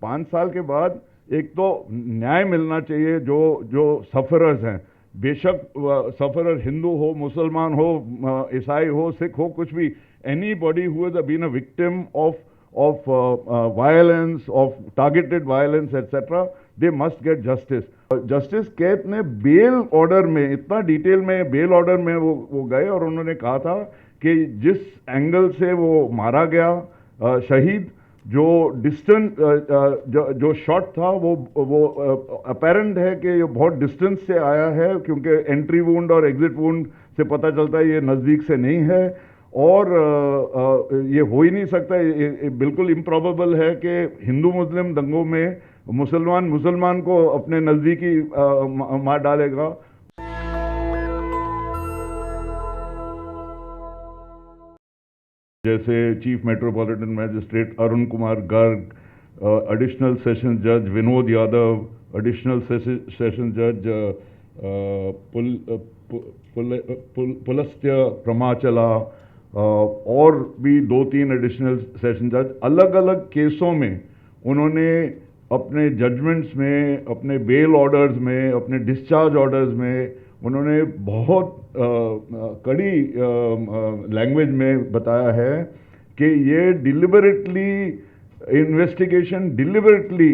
5 साल के बाद एक तो न्याय मिलना चाहिए जो जो सफरर्स हैं, बेशक सफरर हिंदू हो, मुसलमान हो, ईसाई हो, सिख हो, कुछ भी, anybody who has been a victim of violence, of targeted violence, etc., they must get justice. Justice Kait ने बेल ऑर्डर में, इतना डिटेल में बेल ऑर्डर में वो गए और उन्होंने कहा था कि जिस एंगल से वो मारा गया शहीद, जो डिस्टेंस जो शॉट था वो अपेरेंट है कि ये बहुत डिस्टेंस से आया है, क्योंकि एंट्री वुंड और एग्जिट वुंड से पता चलता है ये नज़दीक से नहीं है, और ये हो ही नहीं सकता, ये बिल्कुल इम्प्रॉबेबल है कि हिंदू मुस्लिम दंगों में मुसलमान को अपने नज़दीकी मार डालेगा। जैसे chief metropolitan magistrate Arun Kumar Garg, additional session जज विनोद यादव, एडिशनल सेशन जज पुलस्त्य प्रमाचला, और भी 2-3 एडिशनल सेशन जज, अलग अलग केसों में उन्होंने अपने जजमेंट्स में, अपने बेल ऑर्डर्स में, अपने डिस्चार्ज ऑर्डर्स में उन्होंने बहुत कड़ी लैंग्वेज में बताया है कि ये डिलिबरेटली इन्वेस्टिगेशन डिलिबरेटली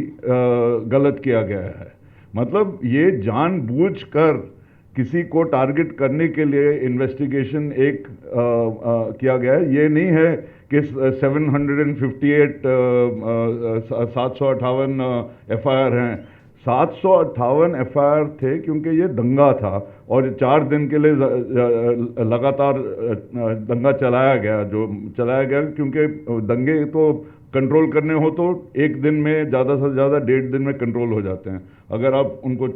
गलत किया गया है। मतलब ये जानबूझकर किसी को टारगेट करने के लिए इन्वेस्टिगेशन एक किया गया है। ये नहीं है कि 758 758 FIR हैं। 758 FIR थे क्योंकि ये दंगा था और 4 दिन के लिए लगातार दंगा चलाया गया, क्योंकि दंगे तो कंट्रोल करने हो तो एक दिन में, ज़्यादा से ज़्यादा 1.5 दिन में कंट्रोल हो जाते हैं। अगर आप उनको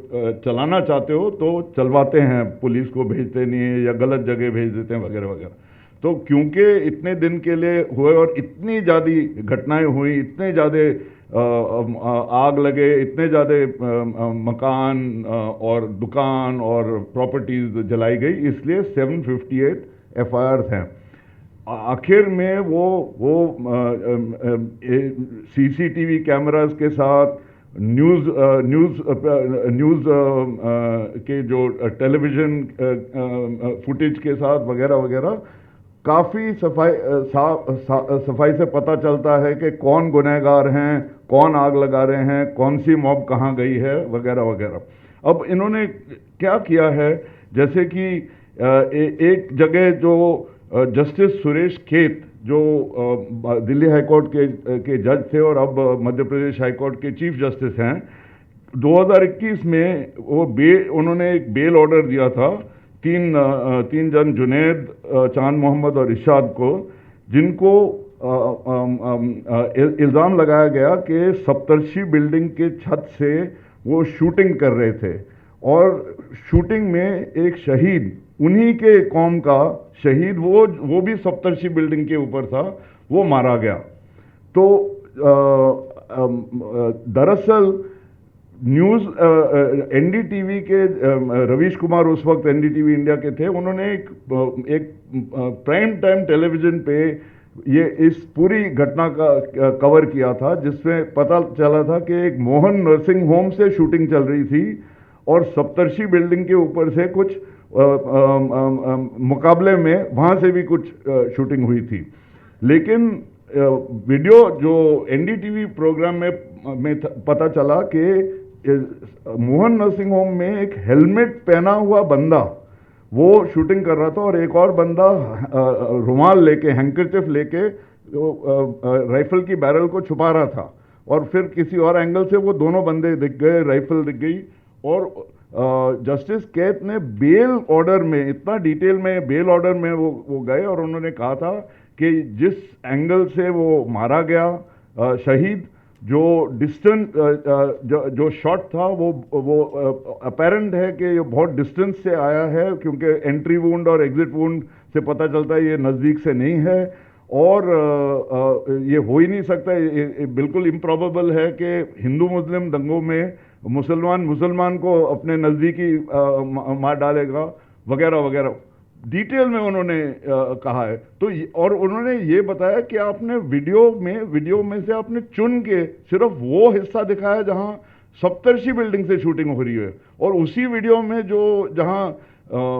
चलाना चाहते हो तो चलवाते हैं, पुलिस को भेजते नहीं है या गलत जगह भेज देते हैं वगैरह वगैरह। तो क्योंकि इतने दिन के लिए हुए और इतनी ज़्यादा घटनाएं हुई, इतने ज़्यादा आग लगे, इतने ज़्यादा मकान और दुकान और प्रॉपर्टीज जलाई गई, इसलिए 758 FIR हैं। आखिर में वो CCTV कैमरास के साथ न्यूज़ के जो टेलीविज़न फुटेज के साथ वगैरह वगैरह काफ़ी सफाई से पता चलता है कि कौन गुनहगार हैं, कौन आग लगा रहे हैं, कौन सी मॉब कहाँ गई है वगैरह वगैरह। अब इन्होंने क्या किया है, जैसे कि एक जगह जो जस्टिस सुरेश खेत, जो दिल्ली हाईकोर्ट के जज थे और अब मध्य प्रदेश हाईकोर्ट के चीफ जस्टिस हैं, 2021 में उन्होंने एक बेल ऑर्डर दिया था तीन जन, जुनैद, चांद मोहम्मद और इरशाद को, जिनको इल्ज़ाम लगाया गया कि सप्तर्षि बिल्डिंग के छत से वो शूटिंग कर रहे थे और शूटिंग में एक शहीद, उन्हीं के कौम का शहीद, वो भी सप्तर्षि बिल्डिंग के ऊपर था, वो मारा गया। तो दरअसल NDTV के रवीश कुमार उस वक्त NDTV इंडिया के थे, उन्होंने एक प्राइम टाइम टेलीविज़न पे ये इस पूरी घटना का कवर किया था, जिसमें पता चला था कि एक मोहन नर्सिंग होम से शूटिंग चल रही थी और सप्तर्षि बिल्डिंग के ऊपर से कुछ मुकाबले में वहाँ से भी कुछ शूटिंग हुई थी। लेकिन वीडियो जो NDTV प्रोग्राम में पता चला कि मोहन नर्सिंग होम में एक हेलमेट पहना हुआ बंदा वो शूटिंग कर रहा था और एक और बंदा रुमाल लेके, हैंकरचिफ लेके राइफल की बैरल को छुपा रहा था, और फिर किसी और एंगल से वो दोनों बंदे दिख गए, राइफल दिख गई। और जस्टिस कैत ने बेल ऑर्डर में, इतना डिटेल में बेल ऑर्डर में वो गए और उन्होंने कहा था कि जिस एंगल से वो मारा गया शहीद, जो डिस्टेंस जो शॉट था वो अपेरेंट है कि ये बहुत डिस्टेंस से आया है, क्योंकि एंट्री वुंड और एग्जिट वुंड से पता चलता है ये नज़दीक से नहीं है, और ये हो ही नहीं सकता, ये बिल्कुल इम्प्रॉबेबल है कि हिंदू मुस्लिम दंगों में मुसलमान को अपने नज़दीकी मार डालेगा वगैरह वगैरह। डिटेल में उन्होंने कहा है। तो और उन्होंने ये बताया कि आपने वीडियो में से आपने चुन के सिर्फ वो हिस्सा दिखाया जहां सप्तर्षि बिल्डिंग से शूटिंग हो रही है, और उसी वीडियो में जो जहां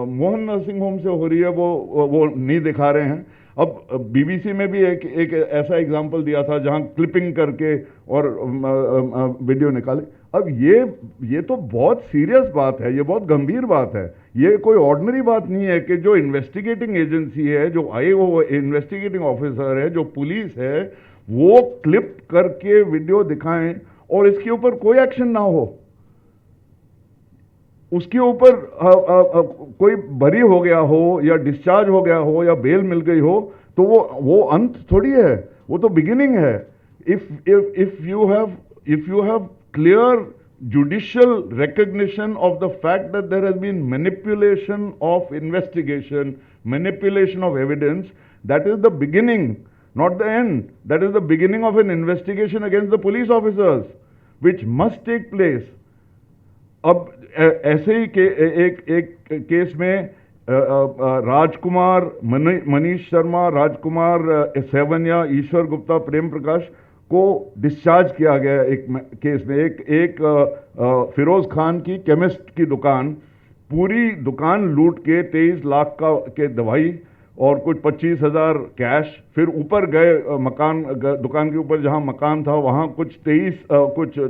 मोहन नर्सिंग होम से हो रही है वो नहीं दिखा रहे हैं। अब बीबीसी में भी एक ऐसा एग्जांपल दिया था जहां क्लिपिंग करके और वीडियो निकाले। अब ये तो बहुत सीरियस बात है, ये बहुत गंभीर बात है। ये कोई ऑर्डिनरी बात नहीं है कि जो इन्वेस्टिगेटिंग एजेंसी है, जो आईओ इन्वेस्टिगेटिंग ऑफिसर है, जो पुलिस है, वो क्लिप करके वीडियो दिखाएं और इसके ऊपर कोई एक्शन ना हो। उसके ऊपर कोई बरी हो गया हो या डिस्चार्ज हो गया हो या बेल मिल गई हो, तो वो अंत थोड़ी है, वो तो बिगिनिंग है। If you have clear judicial recognition of the fact that there has been manipulation of investigation, manipulation of evidence, that is the beginning, not the end. That is the beginning of an investigation against the police officers, which must take place. अब ऐसे ही एक case में राजकुमार, मनीष शर्मा, राजकुमार सेवन्या, ईश्वर गुप्ता, प्रेम प्रकाश को discharge किया गया एक case में। एक फिरोज खान की केमिस्ट की दुकान, पूरी दुकान लूट के 23 लाख के दवाई और कुछ 25,000 कैश, फिर ऊपर गए मकान, दुकान के ऊपर जहां मकान था वहां कुछ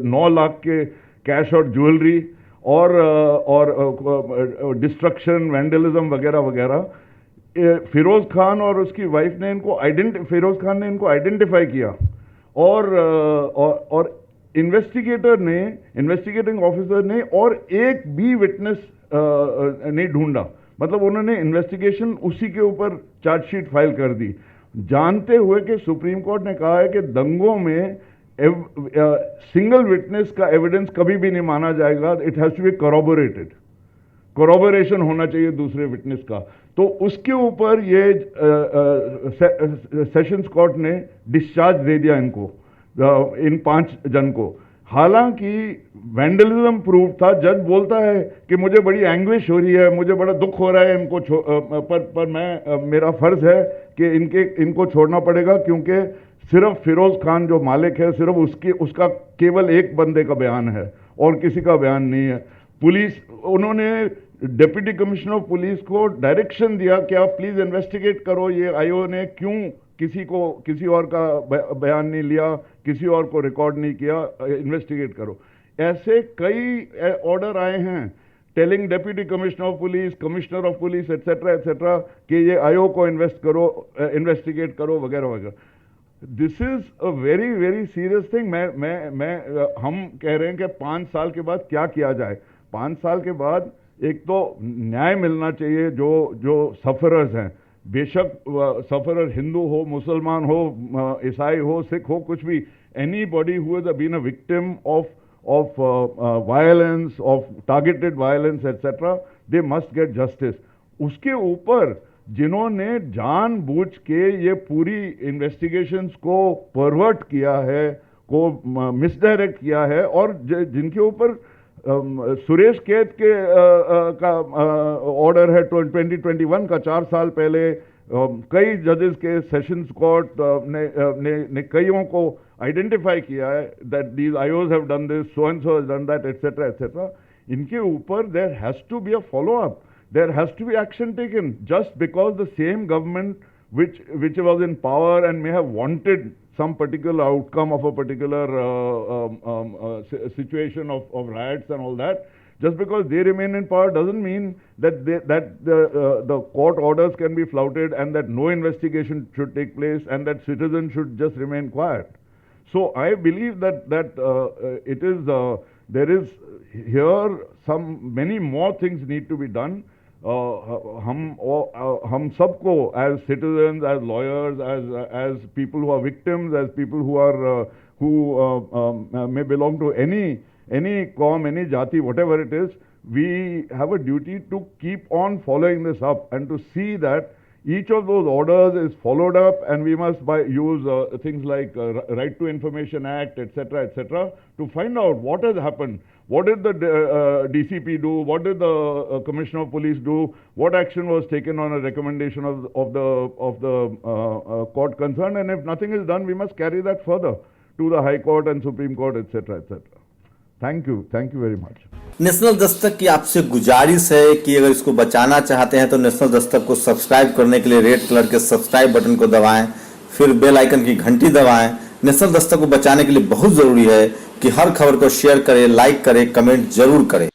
9 लाख के कैश और ज्वेलरी और डिस्ट्रक्शन, वैंडलिज्म वगैरह वगैरह। फिरोज खान और उसकी वाइफ ने फिरोज खान ने इनको आइडेंटिफाई किया और इन्वेस्टिगेटिंग ऑफिसर ने और एक भी विटनेस नहीं ढूंढा। मतलब उन्होंने इन्वेस्टिगेशन उसी के ऊपर चार्जशीट फाइल कर दी, जानते हुए कि सुप्रीम कोर्ट ने कहा है कि दंगों में सिंगल विटनेस का एविडेंस कभी भी नहीं माना जाएगा, इट हैज टू बी कॉरोबोरेटेड, कॉरोबोरेशन होना चाहिए दूसरे विटनेस का। तो उसके ऊपर ये सेशंस कोर्ट ने डिस्चार्ज दे दिया इनको, इन 5 जन को। हालांकि वैंडलिज्म प्रूफ था। जज बोलता है कि मुझे बड़ी एंग्विश हो रही है, मुझे बड़ा दुख हो रहा है इनको पर मेरा फर्ज है कि इनको छोड़ना पड़ेगा, क्योंकि सिर्फ फिरोज खान जो मालिक है, सिर्फ उसका केवल एक बंदे का बयान है और किसी का बयान नहीं है। उन्होंने डिप्टी कमिश्नर ऑफ पुलिस को डायरेक्शन दिया कि आप प्लीज इन्वेस्टिगेट करो, ये आईओ ने क्यों किसी और का बयान नहीं लिया, किसी और को रिकॉर्ड नहीं किया, इन्वेस्टिगेट करो। ऐसे कई ऑर्डर आए हैं telling deputy commissioner of police, commissioner of police etcetera कि ये आईओ को इन्वेस्टिगेट करो वगैरह वगैरह। This is a very very serious thing. हम कह रहे हैं कि 5 साल के बाद क्या किया जाए। 5 साल के बाद एक तो न्याय मिलना चाहिए जो सफरर्स हैं, बेशक सफरर हिंदू हो, मुसलमान हो, ईसाई हो, सिख हो, कुछ भी, anybody who has been a victim of violence, of targeted violence etcetera, they must get justice. उसके ऊपर जिन्होंने जानबूझ के ये पूरी इन्वेस्टिगेशंस को परवर्ट किया है, को मिसडायरेक्ट किया है, और जिनके ऊपर सुरेश कैद का ऑर्डर है 2021 का, 4 साल पहले कई जजेस के सेशंस कोर्ट ने कईयों को आइडेंटिफाई किया है that these IOs have done this, so and so has done that etcetera etcetera. इनके ऊपर there has to be a follow up, there has to be action taken. Just because the same government which was in power and may have wanted some particular outcome of a particular situation of riots and all that, just because they remain in power doesn't mean that the court orders can be flouted and that no investigation should take place and that citizens should just remain quiet. So I believe that it is there is here many more things need to be done. हम सबको as citizens, as lawyers, as people who are victims, as people who may belong to any qawm, any jati, whatever it is, we have a duty to keep on following this up and to see that each of those orders is followed up, and we must use things like Right to Information Act, etc., to find out what has happened. What did the DCP do? What did the Commissioner of Police do? What action was taken on a recommendation of the court concerned? And if nothing is done, we must carry that further to the High Court and Supreme Court, etc., etc. Thank you very much. National Dastak की आपसे गुजारिश है कि अगर इसको बचाना चाहते हैं तो नेशनल दस्तक को सब्सक्राइब करने के लिए रेड कलर के सब्सक्राइब बटन को दबाएं, फिर बेल आइकन की घंटी दबाएं। नेशनल दस्तक को बचाने के लिए बहुत जरूरी है कि हर खबर को शेयर करें, लाइक करें, कमेंट जरूर करें।